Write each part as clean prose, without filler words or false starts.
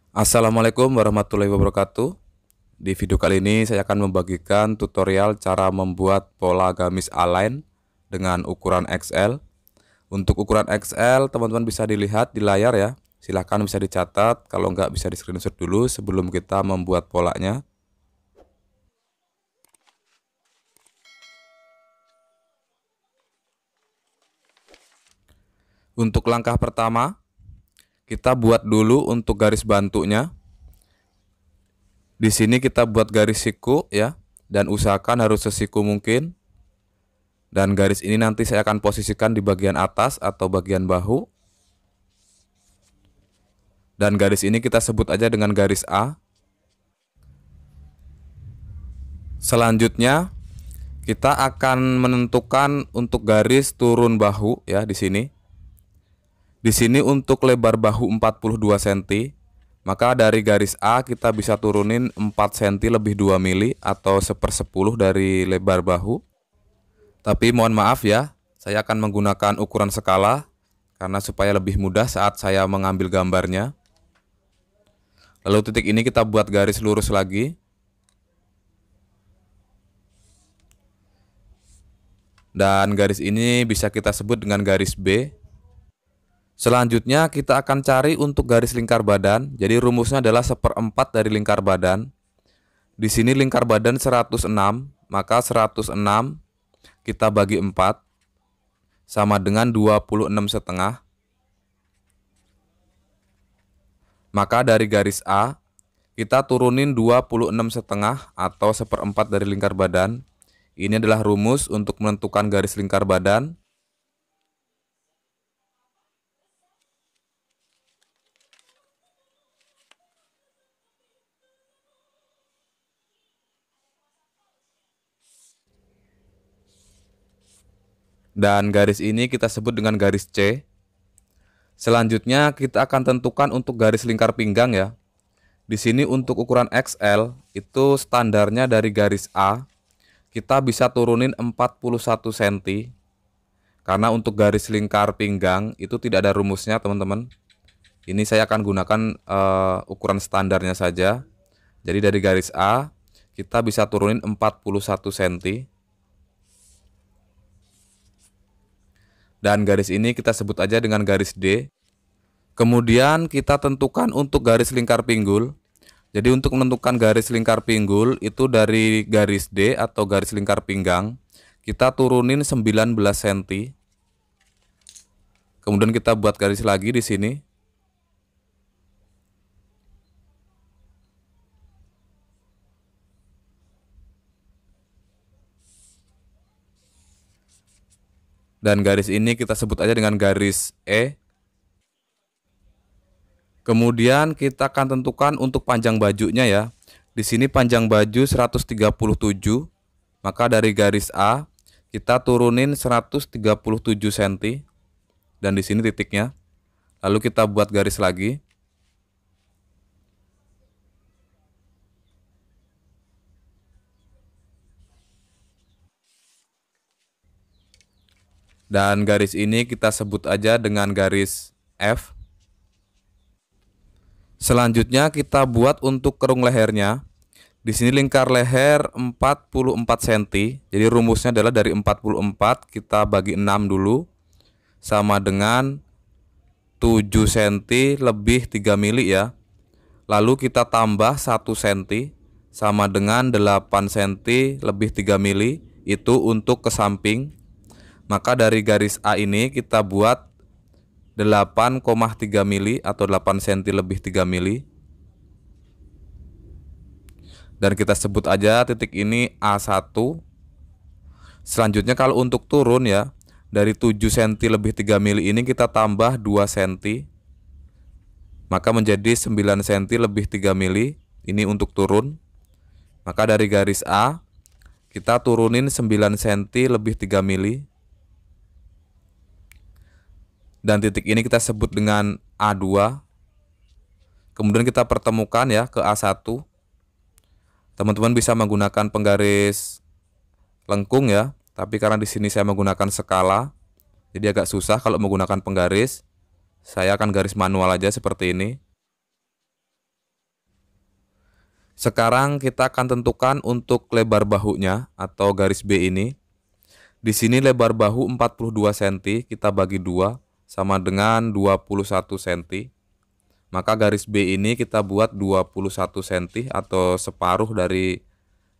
Assalamualaikum warahmatullahi wabarakatuh. Di video kali ini saya akan membagikan tutorial cara membuat pola gamis align dengan ukuran XL. Untuk ukuran XL teman-teman bisa dilihat di layar ya. Silahkan bisa dicatat, kalau nggak bisa di screenshot dulu sebelum kita membuat polanya. Untuk langkah pertama, kita buat dulu untuk garis bantunya. Di sini kita buat garis siku ya, dan usahakan harus sesiku mungkin. Dan garis ini nanti saya akan posisikan di bagian atas atau bagian bahu. Dan garis ini kita sebut aja dengan garis A. Selanjutnya kita akan menentukan untuk garis turun bahu ya di sini. Di sini untuk lebar bahu 42 cm, maka dari garis A kita bisa turunin 4 cm lebih 2 mili atau 1/10 dari lebar bahu. Tapi mohon maaf ya, saya akan menggunakan ukuran skala karena supaya lebih mudah saat saya mengambil gambarnya. Lalu titik ini kita buat garis lurus lagi. Dan garis ini bisa kita sebut dengan garis B. Selanjutnya kita akan cari untuk garis lingkar badan. Jadi rumusnya adalah 1/4 dari lingkar badan. Di sini lingkar badan 106, maka 106 kita bagi 4 sama dengan 26,5. Maka dari garis A kita turunin 26,5 atau 1/4 dari lingkar badan. Ini adalah rumus untuk menentukan garis lingkar badan. Dan garis ini kita sebut dengan garis C. Selanjutnya kita akan tentukan untuk garis lingkar pinggang ya. Di sini untuk ukuran XL itu standarnya dari garis A kita bisa turunin 41 cm. Karena untuk garis lingkar pinggang itu tidak ada rumusnya teman-teman. Ini saya akan gunakan ukuran standarnya saja. Jadi dari garis A kita bisa turunin 41 cm. Dan garis ini kita sebut aja dengan garis D. Kemudian kita tentukan untuk garis lingkar pinggul. Jadi untuk menentukan garis lingkar pinggul itu dari garis D atau garis lingkar pinggang, kita turunin 19 cm. Kemudian kita buat garis lagi di sini. Dan garis ini kita sebut aja dengan garis E. Kemudian kita akan tentukan untuk panjang bajunya ya. Di sini panjang baju 137, maka dari garis A kita turunin 137 cm. Dan di sini titiknya. Lalu kita buat garis lagi. Dan garis ini kita sebut aja dengan garis F. Selanjutnya kita buat untuk kerung lehernya. Di sini lingkar leher 44 cm. Jadi rumusnya adalah dari 44 kita bagi 6 dulu sama dengan 7 cm lebih 3 mili ya. Lalu kita tambah 1 cm sama dengan 8 cm lebih 3 mili. Itu untuk ke samping. Maka dari garis A ini kita buat 8,3 mili atau 8 cm lebih 3 mili. Dan kita sebut aja titik ini A1. Selanjutnya kalau untuk turun ya, dari 7 cm lebih 3 mili ini kita tambah 2 cm. Maka menjadi 9 cm lebih 3 mili. Ini untuk turun. Maka dari garis A kita turunin 9 cm lebih 3 mili. Dan titik ini kita sebut dengan A2. Kemudian kita pertemukan ya ke A1. Teman-teman bisa menggunakan penggaris lengkung ya, tapi karena di sini saya menggunakan skala, jadi agak susah kalau menggunakan penggaris. Saya akan garis manual aja seperti ini. Sekarang kita akan tentukan untuk lebar bahunya atau garis B ini. Di sini lebar bahu 42 cm, kita bagi 2 sama dengan 21 cm. Maka garis B ini kita buat 21 cm atau separuh dari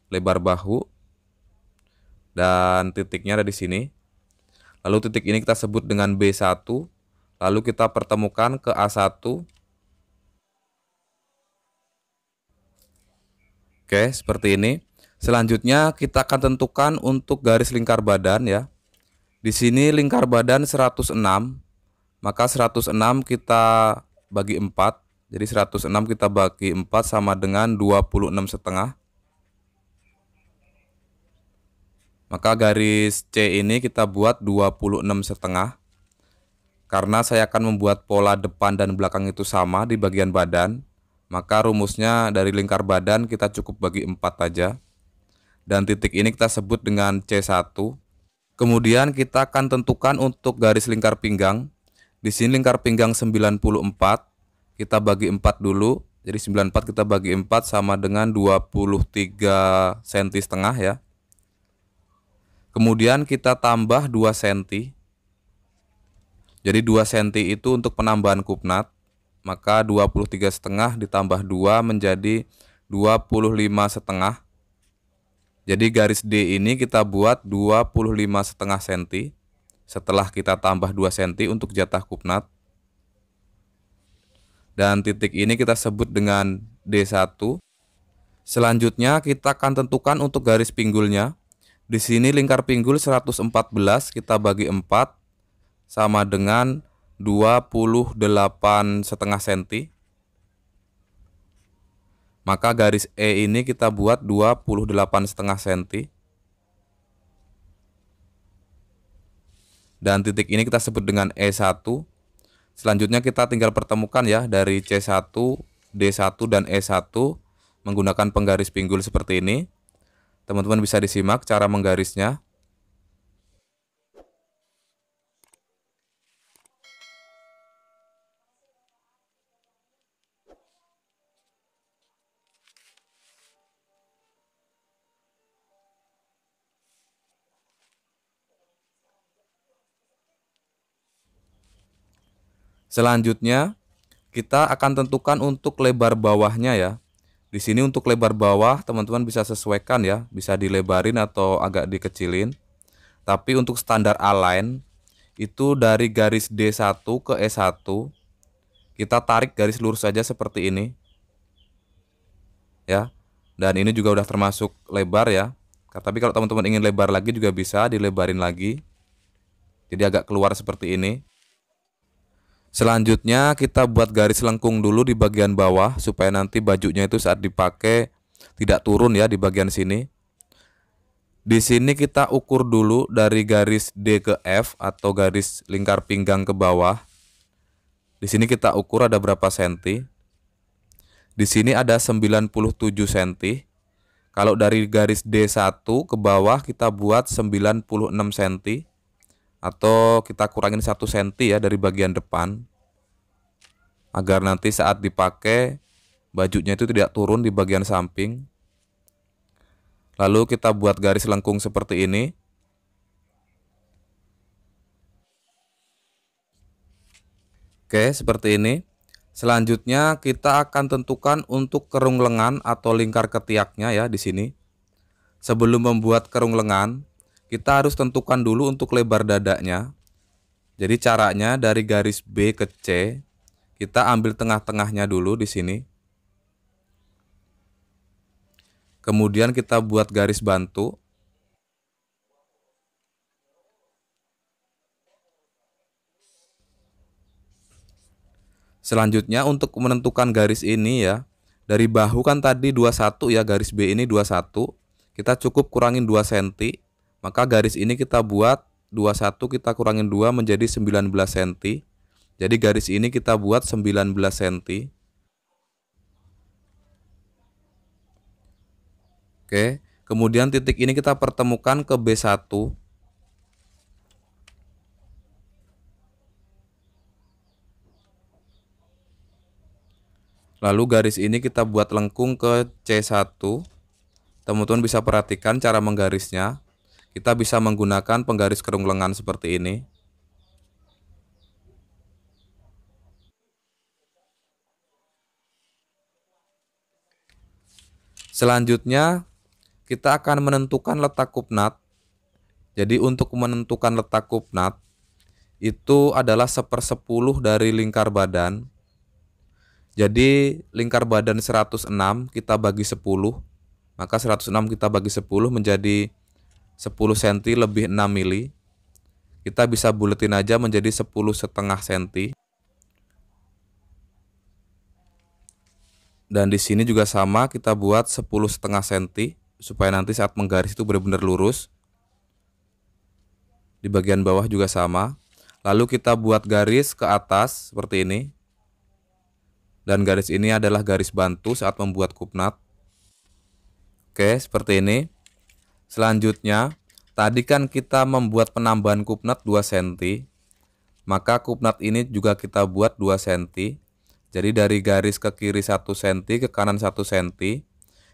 lebar bahu. Dan titiknya ada di sini. Lalu titik ini kita sebut dengan B1. Lalu kita pertemukan ke A1. Oke, seperti ini. Selanjutnya kita akan tentukan untuk garis lingkar badan ya. Di sini lingkar badan 106. Maka 106 kita bagi 4. Jadi 106 kita bagi 4 sama dengan 26,5. Maka garis C ini kita buat 26,5. Karena saya akan membuat pola depan dan belakang itu sama di bagian badan, maka rumusnya dari lingkar badan kita cukup bagi 4 aja. Dan titik ini kita sebut dengan C1. Kemudian kita akan tentukan untuk garis lingkar pinggang. Di sini lingkar pinggang 94, kita bagi 4 dulu. Jadi 94 kita bagi 4 sama dengan 23,5 cm ya. Kemudian kita tambah 2 cm. Jadi 2 cm itu untuk penambahan kupnat. Maka 23,5 ditambah 2 menjadi 25,5. Jadi garis D ini kita buat 25,5 cm. Setelah kita tambah 2 cm untuk jatah kupnat. Dan titik ini kita sebut dengan D1. Selanjutnya kita akan tentukan untuk garis pinggulnya. Di sini lingkar pinggul 114 kita bagi 4 sama dengan 28,5 cm. Maka garis E ini kita buat 28,5 cm. Dan titik ini kita sebut dengan E1. Selanjutnya kita tinggal pertemukan ya dari C1, D1 dan E1 menggunakan penggaris pinggul seperti ini. Teman-teman bisa disimak cara menggarisnya. Selanjutnya kita akan tentukan untuk lebar bawahnya ya. Di sini untuk lebar bawah teman-teman bisa sesuaikan ya, bisa dilebarin atau agak dikecilin. Tapi untuk standar align itu dari garis D1 ke E1 kita tarik garis lurus saja seperti ini. Ya. Dan ini juga udah termasuk lebar ya. Tapi kalau teman-teman ingin lebar lagi juga bisa dilebarin lagi. Jadi agak keluar seperti ini. Selanjutnya kita buat garis lengkung dulu di bagian bawah supaya nanti bajunya itu saat dipakai tidak turun ya di bagian sini. Di sini kita ukur dulu dari garis D ke F atau garis lingkar pinggang ke bawah. Di sini kita ukur ada berapa senti. Di sini ada 97 cm. Kalau dari garis D1 ke bawah kita buat 96 cm. Atau kita kurangin 1 cm ya dari bagian depan. Agar nanti saat dipakai bajunya itu tidak turun di bagian samping. Lalu kita buat garis lengkung seperti ini. Oke, seperti ini. Selanjutnya kita akan tentukan untuk kerung lengan atau lingkar ketiaknya ya di sini. Sebelum membuat kerung lengan, kita harus tentukan dulu untuk lebar dadanya. Jadi caranya dari garis B ke C, kita ambil tengah-tengahnya dulu di sini. Kemudian kita buat garis bantu. Selanjutnya untuk menentukan garis ini ya, dari bahu kan tadi 21 ya, garis B ini 21. Kita cukup kurangin 2 cm. Maka garis ini kita buat 21 kita kurangin 2 menjadi 19 cm. Jadi garis ini kita buat 19 cm. Oke, kemudian titik ini kita pertemukan ke B1. Lalu garis ini kita buat lengkung ke C1. Teman-teman bisa perhatikan cara menggarisnya. Kita bisa menggunakan penggaris kerung lengan seperti ini. Selanjutnya kita akan menentukan letak kupnat. Jadi untuk menentukan letak kupnat itu adalah 1/10 dari lingkar badan. Jadi lingkar badan 106 kita bagi 10, maka 106 kita bagi 10 menjadi 10 cm lebih 6 mili. Kita bisa buletin aja menjadi 10,5 cm. Dan di sini juga sama, kita buat 10,5 cm supaya nanti saat menggaris itu benar-benar lurus. Di bagian bawah juga sama. Lalu kita buat garis ke atas seperti ini. Dan garis ini adalah garis bantu saat membuat kupnat. Oke, seperti ini. Selanjutnya, tadi kan kita membuat penambahan kupnat 2 cm. Maka kupnat ini juga kita buat 2 cm. Jadi dari garis ke kiri 1 cm, ke kanan 1 cm.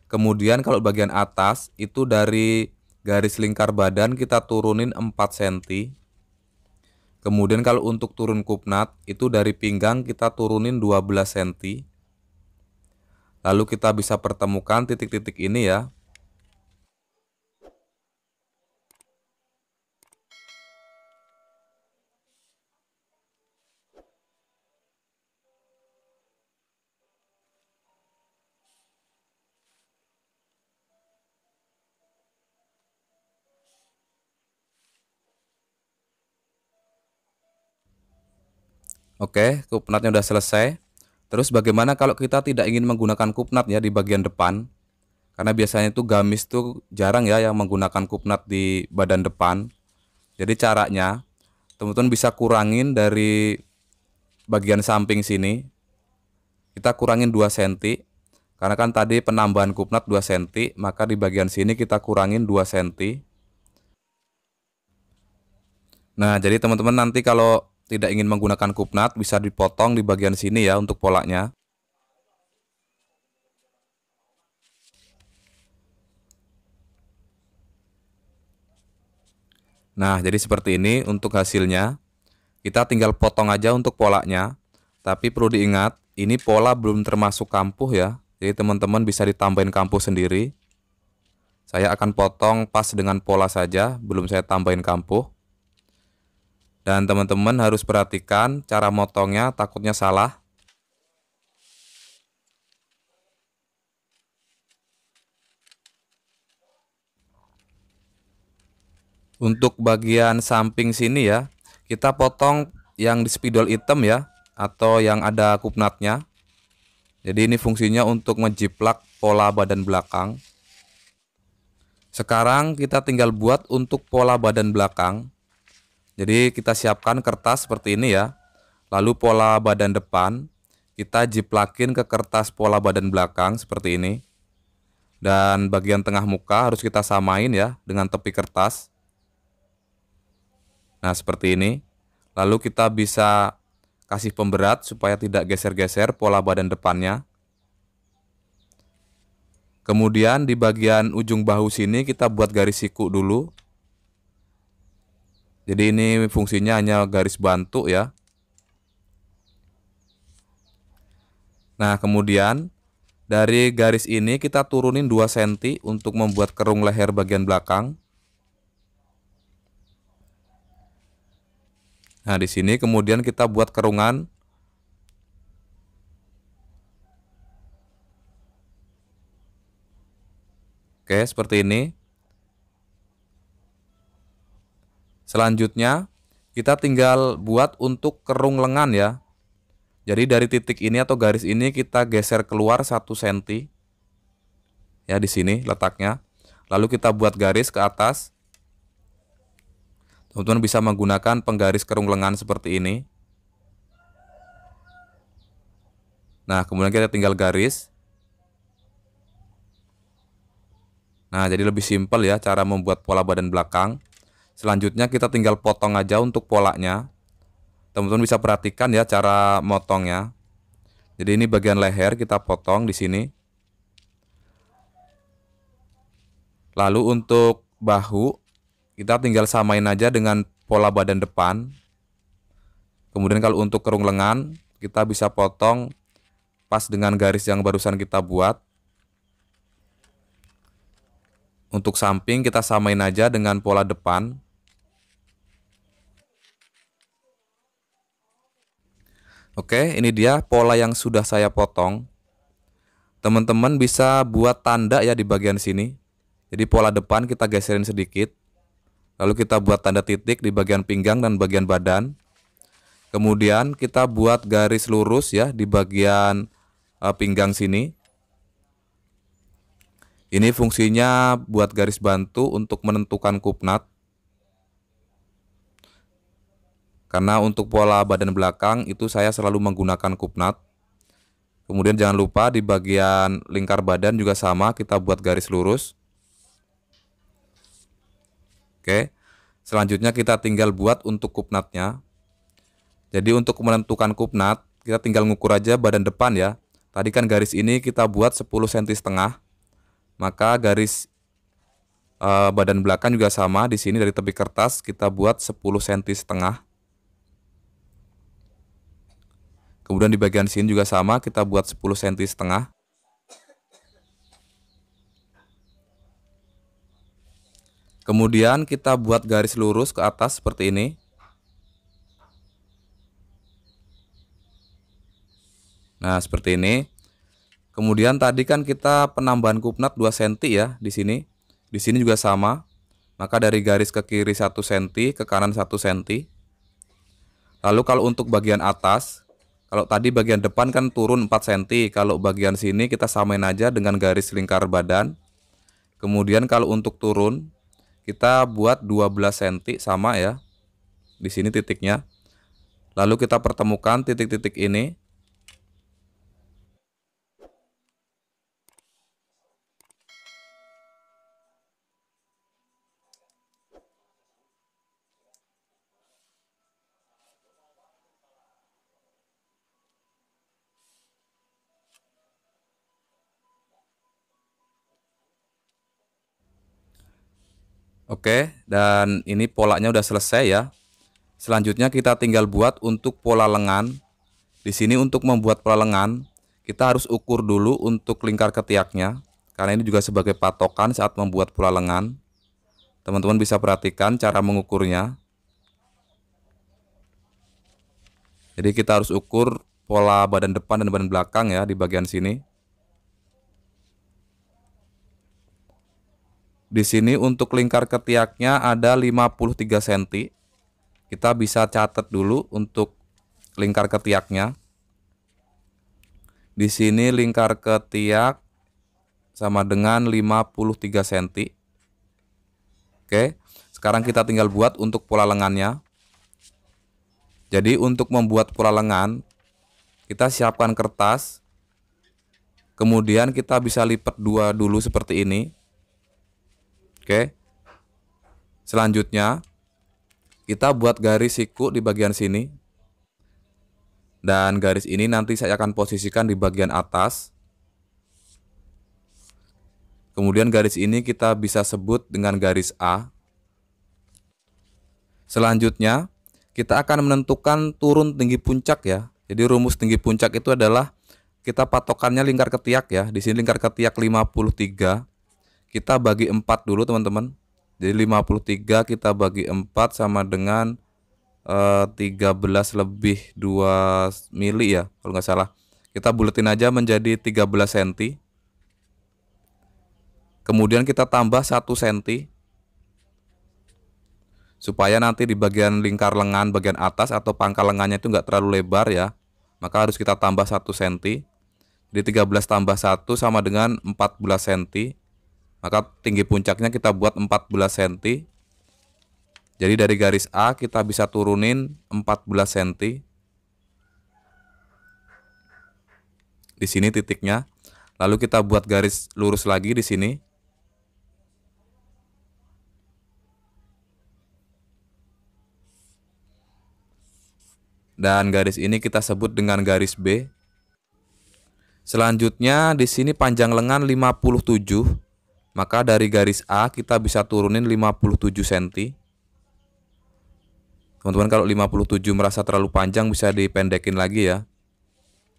Kemudian kalau bagian atas itu dari garis lingkar badan kita turunin 4 cm. Kemudian kalau untuk turun kupnat itu dari pinggang kita turunin 12 cm. Lalu kita bisa pertemukan titik-titik ini ya. Oke, kupnatnya udah selesai. Terus bagaimana kalau kita tidak ingin menggunakan kupnat ya di bagian depan? Karena biasanya itu gamis tuh jarang ya yang menggunakan kupnat di badan depan. Jadi caranya, teman-teman bisa kurangin dari bagian samping sini. Kita kurangin 2 cm. Karena kan tadi penambahan kupnat 2 cm, maka di bagian sini kita kurangin 2 cm. Nah, jadi teman-teman nanti kalau tidak ingin menggunakan kupnat bisa dipotong di bagian sini ya untuk polanya. Nah, jadi seperti ini untuk hasilnya. Kita tinggal potong aja untuk polanya. Tapi perlu diingat, ini pola belum termasuk kampuh ya. Jadi teman-teman bisa ditambahin kampuh sendiri. Saya akan potong pas dengan pola saja, belum saya tambahin kampuh. Dan teman-teman harus perhatikan cara motongnya, takutnya salah. Untuk bagian samping sini ya, kita potong yang di spidol hitam ya, atau yang ada kupnatnya. Jadi ini fungsinya untuk ngejiplak pola badan belakang. Sekarang kita tinggal buat untuk pola badan belakang. Jadi kita siapkan kertas seperti ini ya. Lalu pola badan depan kita jiplakin ke kertas pola badan belakang seperti ini. Dan bagian tengah muka harus kita samain ya dengan tepi kertas. Nah, seperti ini. Lalu kita bisa kasih pemberat supaya tidak geser-geser pola badan depannya. Kemudian di bagian ujung bahu sini kita buat garis siku dulu. Jadi ini fungsinya hanya garis bantu ya. Nah, kemudian dari garis ini kita turunin 2 cm untuk membuat kerung leher bagian belakang. Nah, di sini kemudian kita buat kerungan. Oke, seperti ini. Selanjutnya, kita tinggal buat untuk kerung lengan ya. Jadi dari titik ini atau garis ini kita geser keluar 1 cm. Ya, di sini letaknya. Lalu kita buat garis ke atas. Teman-teman bisa menggunakan penggaris kerung lengan seperti ini. Nah, kemudian kita tinggal garis. Nah, jadi lebih simpel ya cara membuat pola badan belakang. Selanjutnya kita tinggal potong aja untuk polanya. Teman-teman bisa perhatikan ya cara motongnya. Jadi ini bagian leher kita potong di sini. Lalu untuk bahu kita tinggal samain aja dengan pola badan depan. Kemudian kalau untuk kerung lengan kita bisa potong pas dengan garis yang barusan kita buat. Untuk samping kita samain aja dengan pola depan. Oke, ini dia pola yang sudah saya potong. Teman-teman bisa buat tanda ya di bagian sini. Jadi pola depan kita geserin sedikit. Lalu kita buat tanda titik di bagian pinggang dan bagian badan. Kemudian kita buat garis lurus ya di bagian pinggang sini. Ini fungsinya buat garis bantu untuk menentukan kupnat. Karena untuk pola badan belakang itu saya selalu menggunakan kupnat. Kemudian jangan lupa di bagian lingkar badan juga sama, kita buat garis lurus. Oke. Selanjutnya kita tinggal buat untuk kupnatnya. Jadi untuk menentukan kupnat, kita tinggal ngukur aja badan depan ya. Tadi kan garis ini kita buat 10 cm setengah. Maka garis badan belakang juga sama, di sini dari tepi kertas kita buat 10 cm setengah. Kemudian di bagian sini juga sama, kita buat 10 cm setengah. Kemudian kita buat garis lurus ke atas seperti ini. Nah, seperti ini. Kemudian tadi kan kita penambahan kupnat 2 cm ya di sini. Di sini juga sama. Maka dari garis ke kiri 1 cm, ke kanan 1 cm. Lalu kalau untuk bagian atas, kalau tadi bagian depan kan turun 4 cm, kalau bagian sini kita samain aja dengan garis lingkar badan. Kemudian kalau untuk turun, kita buat 12 cm sama ya. Di sini titiknya. Lalu kita pertemukan titik-titik ini. Oke, dan ini polanya udah selesai ya. Selanjutnya kita tinggal buat untuk pola lengan. Di sini untuk membuat pola lengan, kita harus ukur dulu untuk lingkar ketiaknya. Karena ini juga sebagai patokan saat membuat pola lengan. Teman-teman bisa perhatikan cara mengukurnya. Jadi kita harus ukur pola badan depan dan badan belakang ya di bagian sini. Di sini untuk lingkar ketiaknya ada 53 cm. Kita bisa catat dulu untuk lingkar ketiaknya. Di sini lingkar ketiak sama dengan 53 cm. Oke, sekarang kita tinggal buat untuk pola lengannya. Jadi untuk membuat pola lengan, kita siapkan kertas. Kemudian kita bisa lipat dua dulu seperti ini. Oke. Selanjutnya kita buat garis siku di bagian sini. Dan garis ini nanti saya akan posisikan di bagian atas. Kemudian garis ini kita bisa sebut dengan garis A. Selanjutnya kita akan menentukan turun tinggi puncak ya. Jadi rumus tinggi puncak itu adalah kita patokannya lingkar ketiak ya. Di sini lingkar ketiak 53. Kita bagi 4 dulu teman-teman. Jadi 53 kita bagi 4 sama dengan 13 lebih 2 mili ya kalau nggak salah. Kita buletin aja menjadi 13 cm. Kemudian kita tambah 1 cm. Supaya nanti di bagian lingkar lengan bagian atas atau pangkal lengannya itu nggak terlalu lebar ya. Maka harus kita tambah 1 cm. Jadi 13 tambah 1 sama dengan 14 cm. Maka tinggi puncaknya kita buat 14 cm. Jadi dari garis A kita bisa turunin 14 cm. Di sini titiknya. Lalu kita buat garis lurus lagi di sini. Dan garis ini kita sebut dengan garis B. Selanjutnya di sini panjang lengan 57. Maka dari garis A kita bisa turunin 57 cm. Teman-teman kalau 57 merasa terlalu panjang bisa dipendekin lagi ya.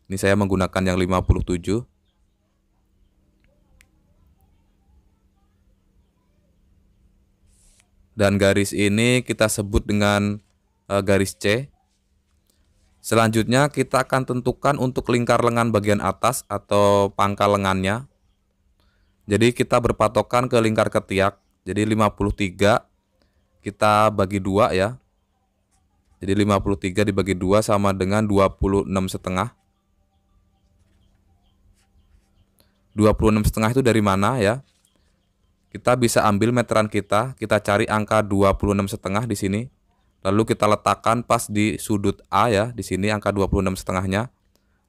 Ini saya menggunakan yang 57. Dan garis ini kita sebut dengan garis C. Selanjutnya kita akan tentukan untuk lingkar lengan bagian atas atau pangkal lengannya. Jadi kita berpatokan ke lingkar ketiak. Jadi 53 kita bagi 2 ya. Jadi 53 dibagi 2 sama dengan 26,5. 26,5 itu dari mana ya? Kita bisa ambil meteran kita cari angka 26,5 di sini. Lalu kita letakkan pas di sudut A ya, di sini angka 26,5-nya.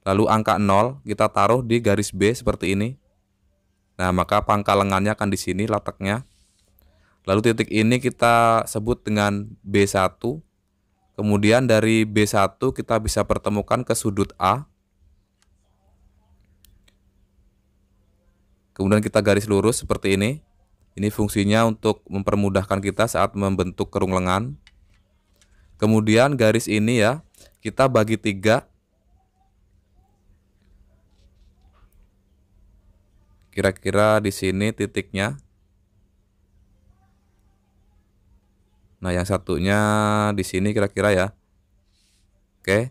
Lalu angka 0 kita taruh di garis B seperti ini. Nah, maka pangkal lengannya akan di sini letaknya. Lalu titik ini kita sebut dengan B1. Kemudian dari B1 kita bisa pertemukan ke sudut A. Kemudian kita garis lurus seperti ini. Ini fungsinya untuk mempermudahkan kita saat membentuk kerung lengan. Kemudian garis ini ya, kita bagi 3. Kira-kira di sini titiknya. Nah, yang satunya di sini kira-kira ya. Oke.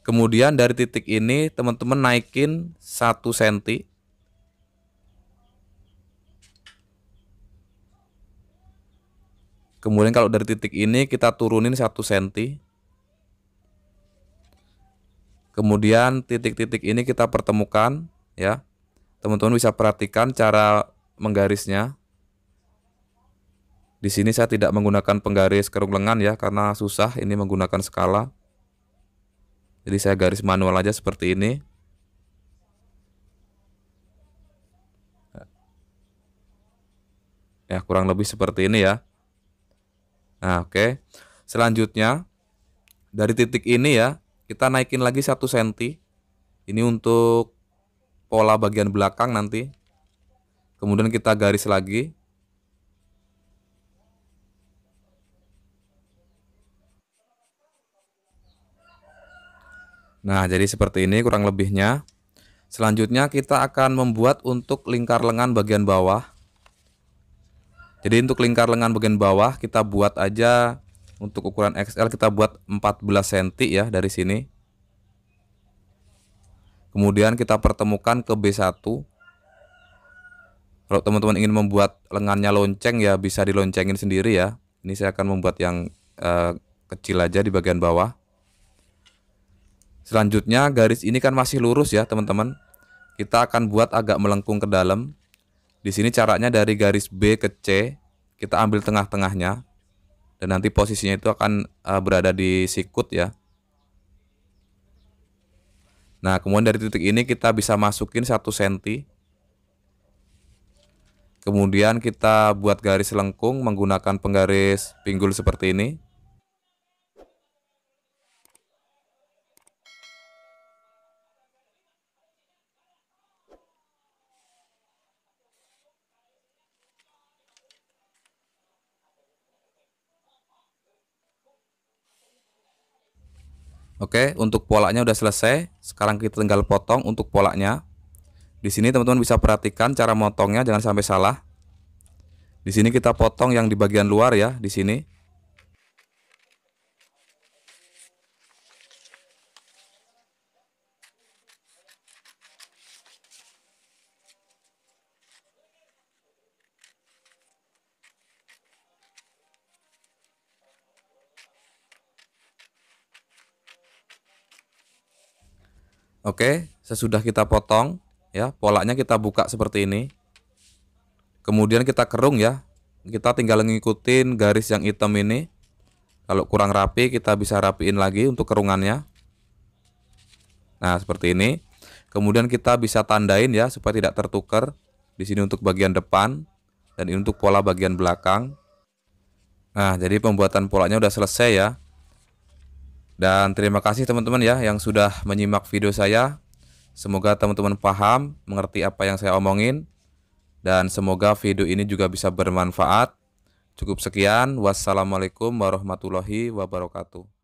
Kemudian dari titik ini teman-teman naikin 1 cm. Kemudian kalau dari titik ini kita turunin 1 cm. Kemudian titik-titik ini kita pertemukan ya. Teman-teman bisa perhatikan cara menggarisnya. Di sini saya tidak menggunakan penggaris kerung lengan ya, karena susah ini menggunakan skala. Jadi saya garis manual aja seperti ini. Ya, kurang lebih seperti ini ya. Nah, oke. Selanjutnya dari titik ini ya, kita naikin lagi 1 cm. Ini untuk pola bagian belakang nanti. Kemudian kita garis lagi. Nah, jadi seperti ini kurang lebihnya. Selanjutnya kita akan membuat untuk lingkar lengan bagian bawah. Jadi untuk lingkar lengan bagian bawah kita buat aja untuk ukuran XL kita buat 14 cm ya dari sini. Kemudian kita pertemukan ke B1. Kalau teman-teman ingin membuat lengannya lonceng ya bisa diloncengin sendiri ya. Ini saya akan membuat yang kecil aja di bagian bawah. Selanjutnya garis ini kan masih lurus ya teman-teman. Kita akan buat agak melengkung ke dalam. Di sini caranya dari garis B ke C kita ambil tengah-tengahnya. Dan nanti posisinya itu akan berada di sikut ya. Nah, kemudian dari titik ini kita bisa masukin 1 cm. Kemudian kita buat garis lengkung menggunakan penggaris pinggul seperti ini. Oke, untuk polanya udah selesai. Sekarang kita tinggal potong untuk polanya. Di sini teman-teman bisa perhatikan cara motongnya, jangan sampai salah. Di sini kita potong yang di bagian luar ya, di sini. Oke, sesudah kita potong ya, polanya kita buka seperti ini. Kemudian kita kerung ya. Kita tinggal ngikutin garis yang hitam ini. Kalau kurang rapi kita bisa rapiin lagi untuk kerungannya. Nah, seperti ini. Kemudian kita bisa tandain ya supaya tidak tertukar. Di sini untuk bagian depan dan ini untuk pola bagian belakang. Nah, jadi pembuatan polanya udah selesai ya. Dan terima kasih teman-teman ya yang sudah menyimak video saya. Semoga teman-teman paham, mengerti apa yang saya omongin, dan semoga video ini juga bisa bermanfaat. Cukup sekian, wassalamualaikum warahmatullahi wabarakatuh.